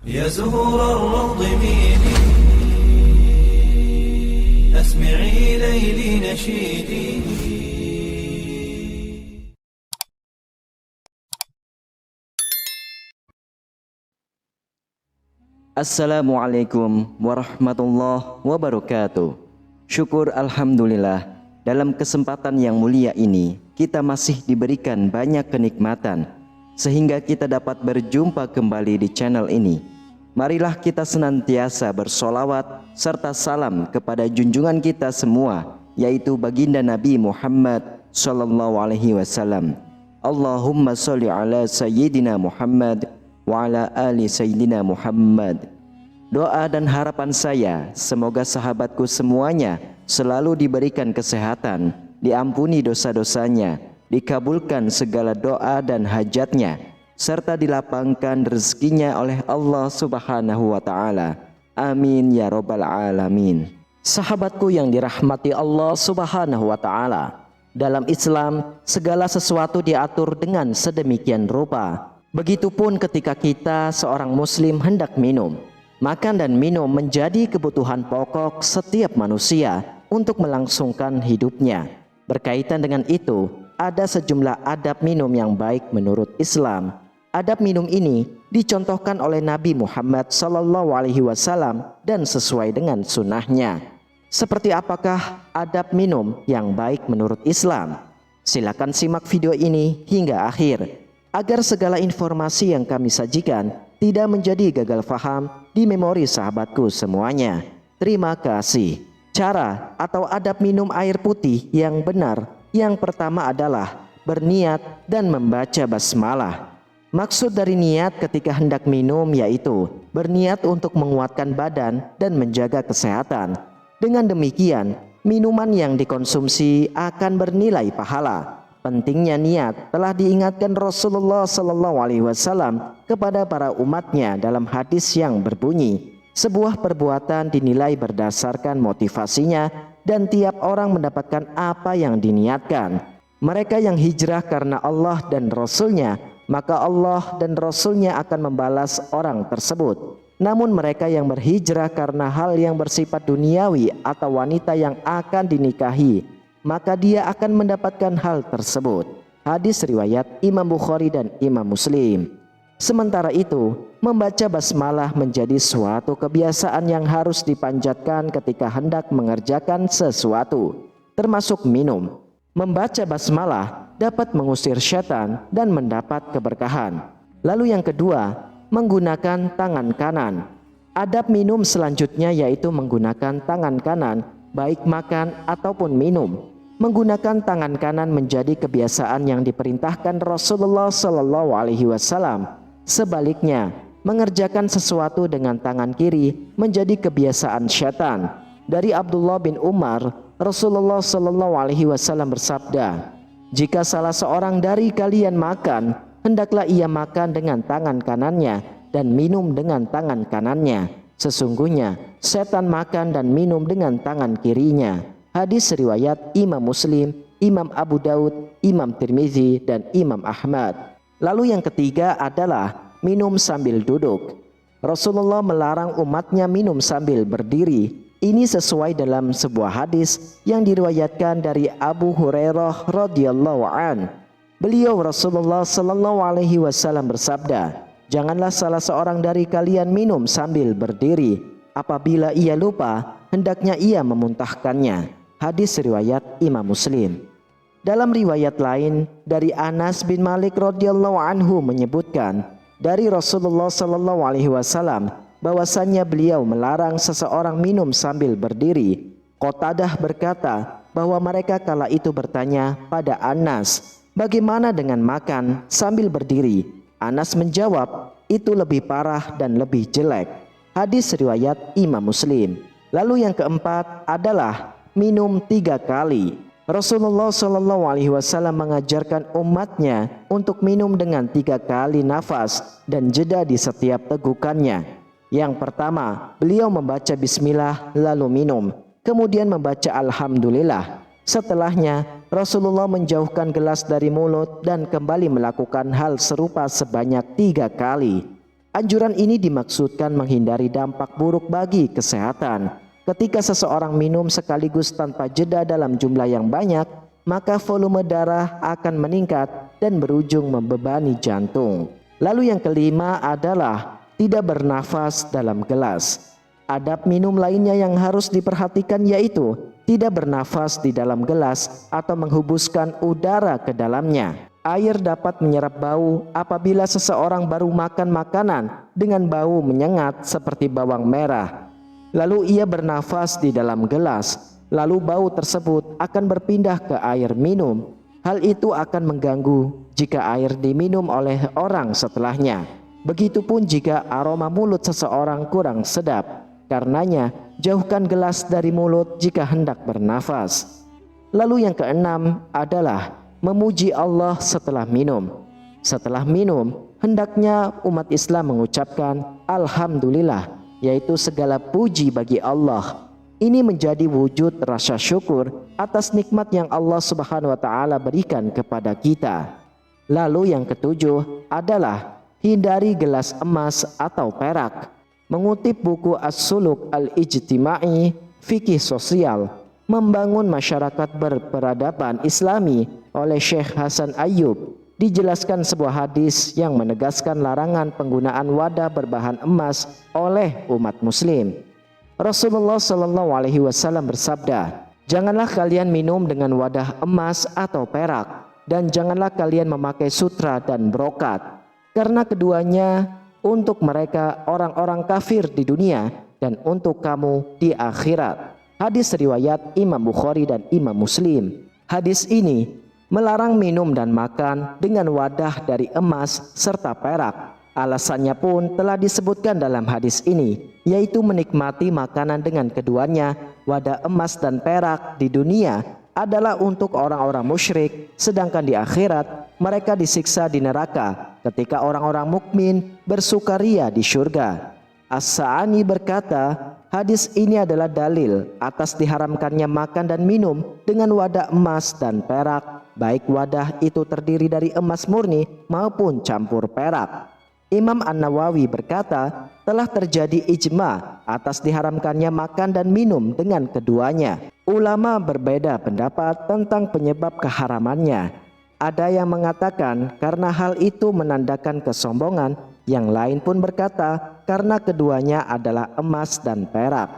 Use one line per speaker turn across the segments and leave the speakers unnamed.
يا زهور الروض ميدي أسمعي ليلي نشيدي.
Assalamualaikum warahmatullahi wabarakatuh. Syukur alhamdulillah, dalam kesempatan yang mulia ini kita masih diberikan banyak kenikmatan sehingga kita dapat berjumpa kembali di channel ini. Marilah kita senantiasa bersolawat serta salam kepada junjungan kita semua, yaitu baginda Nabi Muhammad sallallahu alaihi wasallam. Allahumma sholli ala sayyidina Muhammad wa ala ali sayyidina Muhammad. Doa dan harapan saya semoga sahabatku semuanya selalu diberikan kesehatan, diampuni dosa-dosanya, dikabulkan segala doa dan hajatnya, serta dilapangkan rezekinya oleh Allah Subhanahu wa Ta'ala. Amin ya Rabbal Alamin. Sahabatku yang dirahmati Allah Subhanahu wa Ta'ala, dalam Islam segala sesuatu diatur dengan sedemikian rupa. Begitupun ketika kita seorang muslim hendak minum. Makan dan minum menjadi kebutuhan pokok setiap manusia untuk melangsungkan hidupnya. Berkaitan dengan itu, ada sejumlah adab minum yang baik menurut Islam. Adab minum ini dicontohkan oleh Nabi Muhammad SAW dan sesuai dengan sunnahnya. Seperti apakah adab minum yang baik menurut Islam? Silakan simak video ini hingga akhir agar segala informasi yang kami sajikan tidak menjadi gagal faham di memori sahabatku semuanya. Terima kasih. Cara atau adab minum air putih yang benar yang pertama adalah berniat dan membaca basmalah. Maksud dari niat ketika hendak minum yaitu berniat untuk menguatkan badan dan menjaga kesehatan. Dengan demikian, minuman yang dikonsumsi akan bernilai pahala. Pentingnya niat telah diingatkan Rasulullah SAW kepada para umatnya dalam hadis yang berbunyi, sebuah perbuatan dinilai berdasarkan motivasinya dan tiap orang mendapatkan apa yang diniatkan. Mereka yang hijrah karena Allah dan Rasulnya, maka Allah dan Rasulnya akan membalas orang tersebut. Namun mereka yang berhijrah karena hal yang bersifat duniawi atau wanita yang akan dinikahi, maka dia akan mendapatkan hal tersebut. Hadis riwayat Imam Bukhari dan Imam Muslim. Sementara itu, membaca basmalah menjadi suatu kebiasaan yang harus dipanjatkan ketika hendak mengerjakan sesuatu, termasuk minum. Membaca basmalah dapat mengusir syaitan dan mendapat keberkahan. Lalu yang kedua, menggunakan tangan kanan. Adab minum selanjutnya yaitu menggunakan tangan kanan baik makan ataupun minum. Menggunakan tangan kanan menjadi kebiasaan yang diperintahkan Rasulullah SAW. Sebaliknya, mengerjakan sesuatu dengan tangan kiri menjadi kebiasaan syaitan. Dari Abdullah bin Umar, Rasulullah SAW bersabda, "Jika salah seorang dari kalian makan, hendaklah ia makan dengan tangan kanannya dan minum dengan tangan kanannya. Sesungguhnya setan makan dan minum dengan tangan kirinya." Hadis riwayat Imam Muslim, Imam Abu Daud, Imam Tirmizi, dan Imam Ahmad. Lalu yang ketiga adalah minum sambil duduk. Rasulullah melarang umatnya minum sambil berdiri. Ini sesuai dalam sebuah hadis yang diriwayatkan dari Abu Hurairah radhiyallahu an. Beliau Rasulullah sallallahu alaihi wasallam bersabda, "Janganlah salah seorang dari kalian minum sambil berdiri. Apabila ia lupa, hendaknya ia memuntahkannya." Hadis riwayat Imam Muslim. Dalam riwayat lain dari Anas bin Malik radhiyallahu anhu menyebutkan dari Rasulullah sallallahu alaihi wasallam bahwasannya beliau melarang seseorang minum sambil berdiri. Qatadah berkata bahwa mereka kala itu bertanya pada Anas, "Bagaimana dengan makan sambil berdiri?" Anas menjawab, "Itu lebih parah dan lebih jelek." Hadis riwayat Imam Muslim. Lalu yang keempat adalah minum 3 kali. Rasulullah SAW mengajarkan umatnya untuk minum dengan 3 kali nafas dan jeda di setiap tegukannya. Yang pertama, beliau membaca bismillah lalu minum, kemudian membaca alhamdulillah. Setelahnya, Rasulullah menjauhkan gelas dari mulut dan kembali melakukan hal serupa sebanyak 3 kali.
Anjuran ini dimaksudkan menghindari dampak buruk bagi kesehatan. Ketika seseorang minum sekaligus tanpa jeda dalam jumlah yang banyak, maka volume darah akan meningkat dan berujung membebani jantung. Lalu yang kelima adalah tidak bernafas dalam gelas. Adab minum lainnya yang harus diperhatikan yaitu tidak bernafas di dalam gelas atau menghembuskan udara ke dalamnya. Air dapat menyerap bau apabila seseorang baru makan makanan dengan bau menyengat seperti bawang merah. Lalu ia bernafas di dalam gelas, lalu bau tersebut akan berpindah ke air minum. Hal itu akan mengganggu jika air diminum oleh orang setelahnya. Begitupun jika aroma mulut seseorang kurang sedap. Karenanya, jauhkan gelas dari mulut jika hendak bernafas. Lalu yang keenam adalah memuji Allah setelah minum. Setelah minum, hendaknya umat Islam mengucapkan Alhamdulillah, yaitu segala puji bagi Allah. Ini menjadi wujud rasa syukur atas nikmat yang Allah Subhanahu wa taala berikan kepada kita. Lalu yang ketujuh adalah hindari gelas emas atau perak. Mengutip buku As-Suluk Al-Ijtima'i, Fikih Sosial, Membangun Masyarakat Berperadaban Islami oleh Syekh Hasan Ayyub, dijelaskan sebuah hadis yang menegaskan larangan penggunaan wadah berbahan emas oleh umat muslim. Rasulullah SAW bersabda, "Janganlah kalian minum dengan wadah emas atau perak, dan janganlah kalian memakai sutra dan brokat, karena keduanya untuk mereka orang-orang kafir di dunia dan untuk kamu di akhirat." Hadis riwayat Imam Bukhari dan Imam Muslim. Hadis ini melarang minum dan makan dengan wadah dari emas serta perak. Alasannya pun telah disebutkan dalam hadis ini, yaitu menikmati makanan dengan keduanya. Wadah emas dan perak di dunia adalah untuk orang-orang musyrik, sedangkan di akhirat mereka disiksa di neraka ketika orang-orang mukmin bersukaria di surga. As-Sa'ani berkata, hadis ini adalah dalil atas diharamkannya makan dan minum dengan wadah emas dan perak, baik wadah itu terdiri dari emas murni maupun campur perak. Imam An-Nawawi berkata, telah terjadi ijma atas diharamkannya makan dan minum dengan keduanya. Ulama berbeda pendapat tentang penyebab keharamannya. Ada yang mengatakan karena hal itu menandakan kesombongan, yang lain pun berkata karena keduanya adalah emas dan perak.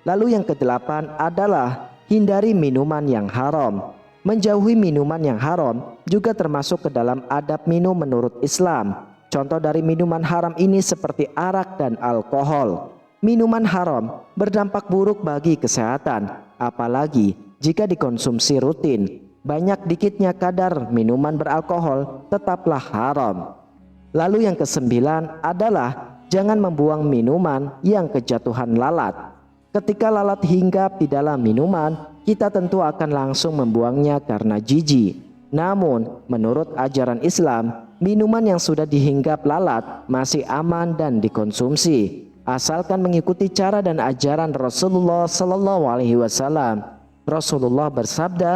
Lalu yang kedelapan adalah hindari minuman yang haram. Menjauhi minuman yang haram juga termasuk ke dalam adab minum menurut Islam. Contoh dari minuman haram ini seperti arak dan alkohol. Minuman haram berdampak buruk bagi kesehatan, apalagi jika dikonsumsi rutin. Banyak dikitnya kadar minuman beralkohol tetaplah haram. Lalu yang kesembilan adalah jangan membuang minuman yang kejatuhan lalat. Ketika lalat hinggap di dalam minuman, kita tentu akan langsung membuangnya karena jijik. Namun, menurut ajaran Islam, minuman yang sudah dihinggap lalat masih aman dan dikonsumsi, asalkan mengikuti cara dan ajaran Rasulullah SAW. Rasulullah bersabda,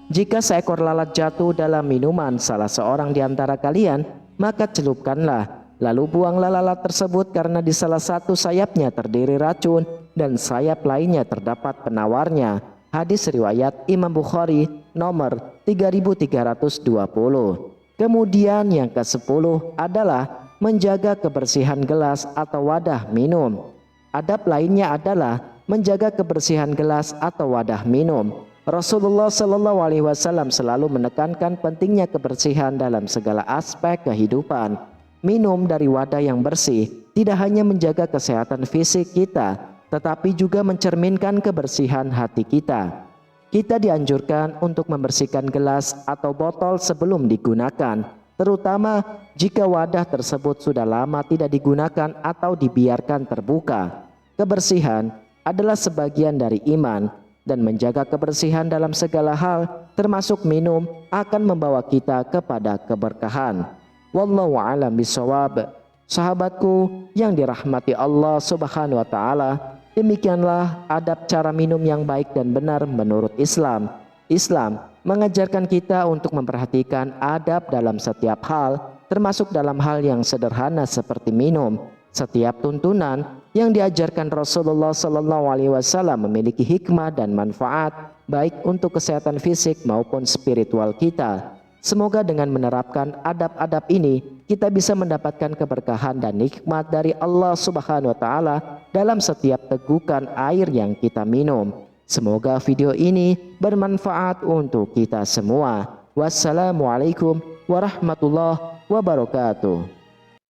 jika seekor lalat jatuh dalam minuman salah seorang di antara kalian, maka celupkanlah, lalu buanglah lalat tersebut karena di salah satu sayapnya terdiri racun dan sayap lainnya terdapat penawarnya. Hadis riwayat Imam Bukhari nomor 3320. Kemudian yang ke-10 adalah menjaga kebersihan gelas atau wadah minum. Adab lainnya adalah menjaga kebersihan gelas atau wadah minum. Rasulullah SAW selalu menekankan pentingnya kebersihan dalam segala aspek kehidupan. Minum dari wadah yang bersih tidak hanya menjaga kesehatan fisik kita, tetapi juga mencerminkan kebersihan hati kita. Kita dianjurkan untuk membersihkan gelas atau botol sebelum digunakan, terutama jika wadah tersebut sudah lama tidak digunakan atau dibiarkan terbuka. Kebersihan adalah sebagian dari iman, dan menjaga kebersihan dalam segala hal, termasuk minum, akan membawa kita kepada keberkahan. Wallahu a'lam bishawab. Sahabatku yang dirahmati Allah Subhanahu wa taala, demikianlah adab cara minum yang baik dan benar menurut Islam. Islam mengajarkan kita untuk memperhatikan adab dalam setiap hal, termasuk dalam hal yang sederhana seperti minum. Setiap tuntunan yang diajarkan Rasulullah SAW memiliki hikmah dan manfaat baik untuk kesehatan fisik maupun spiritual kita. Semoga dengan menerapkan adab-adab ini kita bisa mendapatkan keberkahan dan nikmat dari Allah Subhanahu wa taala dalam setiap tegukan air yang kita minum. Semoga video ini bermanfaat untuk kita semua. Wassalamualaikum warahmatullahi wabarakatuh.